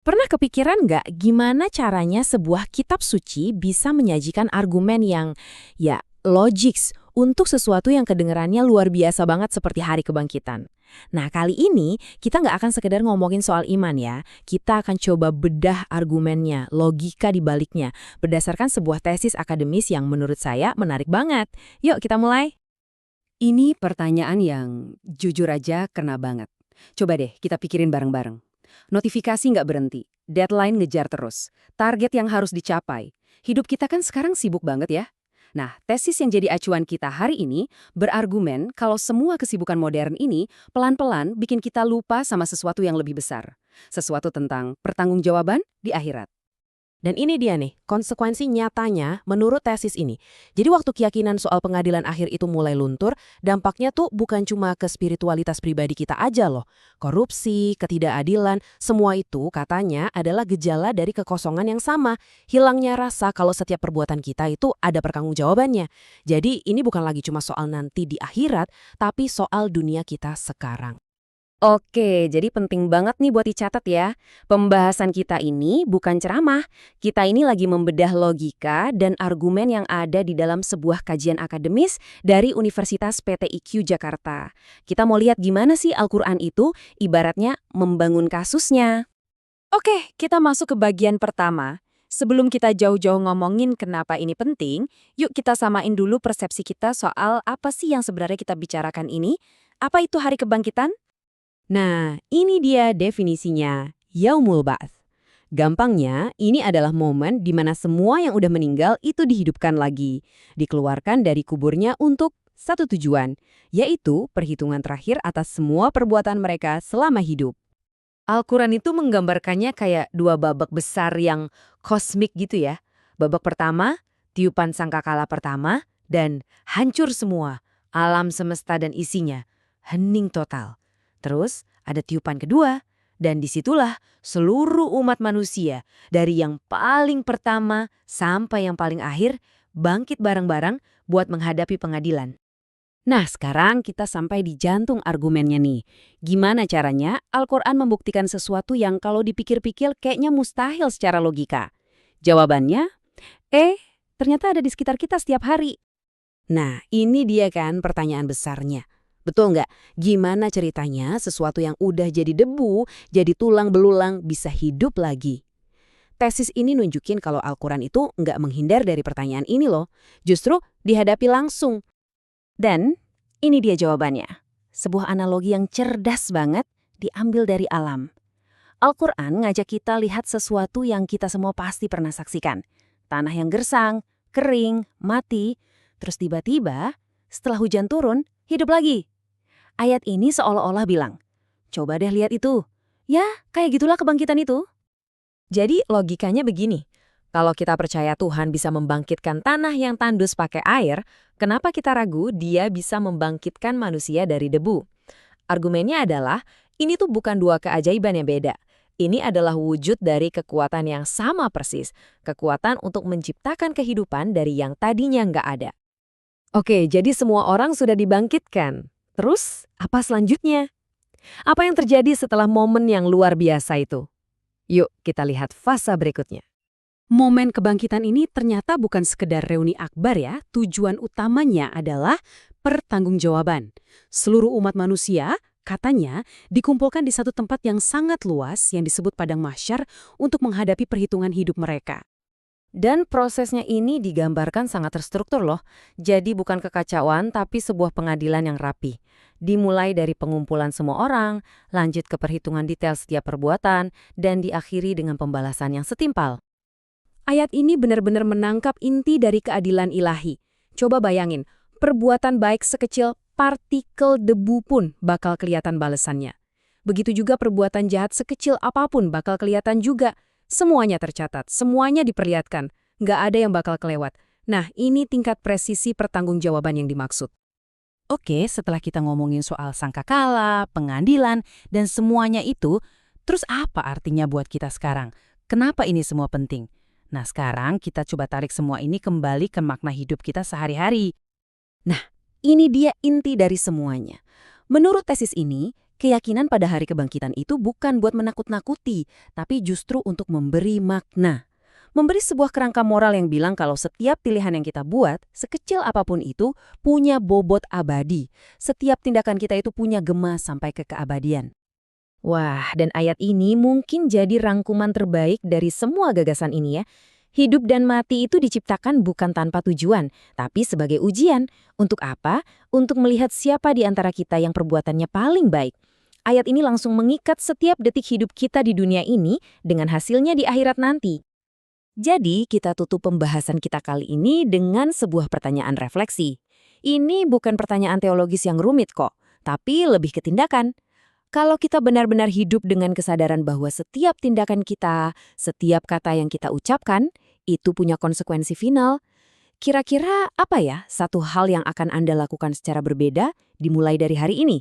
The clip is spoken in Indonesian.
Pernah kepikiran nggak gimana caranya sebuah kitab suci bisa menyajikan argumen yang, ya, logis untuk sesuatu yang kedengarannya luar biasa banget seperti hari kebangkitan? Nah, kali ini kita nggak akan sekedar ngomongin soal iman ya. Kita akan coba bedah argumennya, logika di baliknya, berdasarkan sebuah tesis akademis yang menurut saya menarik banget. Yuk kita mulai. Ini pertanyaan yang jujur aja kena banget. Coba deh kita pikirin bareng-bareng. Notifikasi nggak berhenti, deadline ngejar terus, target yang harus dicapai. Hidup kita kan sekarang sibuk banget ya. Nah, tesis yang jadi acuan kita hari ini berargumen kalau semua kesibukan modern ini pelan-pelan bikin kita lupa sama sesuatu yang lebih besar. Sesuatu tentang pertanggungjawaban di akhirat. Dan ini dia nih, konsekuensi nyatanya menurut tesis ini. Jadi waktu keyakinan soal pengadilan akhir itu mulai luntur, dampaknya tuh bukan cuma ke spiritualitas pribadi kita aja loh. Korupsi, ketidakadilan, semua itu katanya adalah gejala dari kekosongan yang sama. Hilangnya rasa kalau setiap perbuatan kita itu ada pertanggungjawabannya. Jadi ini bukan lagi cuma soal nanti di akhirat, tapi soal dunia kita sekarang. Oke, jadi penting banget nih buat dicatat ya. Pembahasan kita ini bukan ceramah. Kita ini lagi membedah logika dan argumen yang ada di dalam sebuah kajian akademis dari Universitas PTIQ Jakarta. Kita mau lihat gimana sih Al-Quran itu ibaratnya membangun kasusnya. Oke, kita masuk ke bagian pertama. Sebelum kita jauh-jauh ngomongin kenapa ini penting, yuk kita samain dulu persepsi kita soal apa sih yang sebenarnya kita bicarakan ini. Apa itu hari kebangkitan? Nah, ini dia definisinya, Yaumul Ba'ts. Gampangnya, ini adalah momen di mana semua yang udah meninggal itu dihidupkan lagi, dikeluarkan dari kuburnya untuk satu tujuan, yaitu perhitungan terakhir atas semua perbuatan mereka selama hidup. Al-Quran itu menggambarkannya kayak dua babak besar yang kosmik gitu ya. Babak pertama, tiupan sangkakala pertama, dan hancur semua, alam semesta dan isinya, hening total. Terus ada tiupan kedua, dan disitulah seluruh umat manusia, dari yang paling pertama sampai yang paling akhir, bangkit bareng-bareng buat menghadapi pengadilan. Nah, sekarang kita sampai di jantung argumennya nih. Gimana caranya Al-Quran membuktikan sesuatu yang kalau dipikir-pikir kayaknya mustahil secara logika? Jawabannya, ternyata ada di sekitar kita setiap hari. Nah, ini dia kan pertanyaan besarnya. Betul nggak? Gimana ceritanya sesuatu yang udah jadi debu, jadi tulang belulang, bisa hidup lagi? Tesis ini nunjukin kalau Al-Quran itu nggak menghindar dari pertanyaan ini loh. Justru dihadapi langsung. Dan ini dia jawabannya. Sebuah analogi yang cerdas banget diambil dari alam. Al-Quran ngajak kita lihat sesuatu yang kita semua pasti pernah saksikan. Tanah yang gersang, kering, mati, terus tiba-tiba setelah hujan turun, hidup lagi. Ayat ini seolah-olah bilang, coba deh lihat itu. Ya, kayak gitulah kebangkitan itu. Jadi logikanya begini, kalau kita percaya Tuhan bisa membangkitkan tanah yang tandus pakai air, kenapa kita ragu dia bisa membangkitkan manusia dari debu? Argumennya adalah, ini tuh bukan dua keajaiban yang beda. Ini adalah wujud dari kekuatan yang sama persis, kekuatan untuk menciptakan kehidupan dari yang tadinya nggak ada. Oke, jadi semua orang sudah dibangkitkan. Terus, apa selanjutnya? Apa yang terjadi setelah momen yang luar biasa itu? Yuk, kita lihat fase berikutnya. Momen kebangkitan ini ternyata bukan sekedar reuni akbar ya, tujuan utamanya adalah pertanggungjawaban. Seluruh umat manusia, katanya, dikumpulkan di satu tempat yang sangat luas yang disebut Padang Mahsyar untuk menghadapi perhitungan hidup mereka. Dan prosesnya ini digambarkan sangat terstruktur loh. Jadi bukan kekacauan tapi sebuah pengadilan yang rapi. Dimulai dari pengumpulan semua orang, lanjut ke perhitungan detail setiap perbuatan, dan diakhiri dengan pembalasan yang setimpal. Ayat ini benar-benar menangkap inti dari keadilan ilahi. Coba bayangin, perbuatan baik sekecil partikel debu pun bakal kelihatan balasannya. Begitu juga perbuatan jahat sekecil apapun bakal kelihatan juga. Semuanya tercatat, semuanya diperlihatkan. Nggak ada yang bakal kelewat. Nah, ini tingkat presisi pertanggungjawaban yang dimaksud. Oke, setelah kita ngomongin soal sangkakala, pengadilan, dan semuanya itu, terus apa artinya buat kita sekarang? Kenapa ini semua penting? Nah, sekarang kita coba tarik semua ini kembali ke makna hidup kita sehari-hari. Nah, ini dia inti dari semuanya. Menurut tesis ini, Keyakinan pada hari kebangkitan itu bukan buat menakut-nakuti, tapi justru untuk memberi makna. Memberi sebuah kerangka moral yang bilang kalau setiap pilihan yang kita buat, sekecil apapun itu, punya bobot abadi. Setiap tindakan kita itu punya gema sampai ke keabadian. Wah, dan ayat ini mungkin jadi rangkuman terbaik dari semua gagasan ini ya. Hidup dan mati itu diciptakan bukan tanpa tujuan, tapi sebagai ujian. Untuk apa? Untuk melihat siapa di antara kita yang perbuatannya paling baik. Ayat ini langsung mengikat setiap detik hidup kita di dunia ini dengan hasilnya di akhirat nanti. Jadi, kita tutup pembahasan kita kali ini dengan sebuah pertanyaan refleksi. Ini bukan pertanyaan teologis yang rumit kok, tapi lebih ke tindakan. Kalau kita benar-benar hidup dengan kesadaran bahwa setiap tindakan kita, setiap kata yang kita ucapkan, itu punya konsekuensi final, kira-kira apa ya satu hal yang akan Anda lakukan secara berbeda dimulai dari hari ini?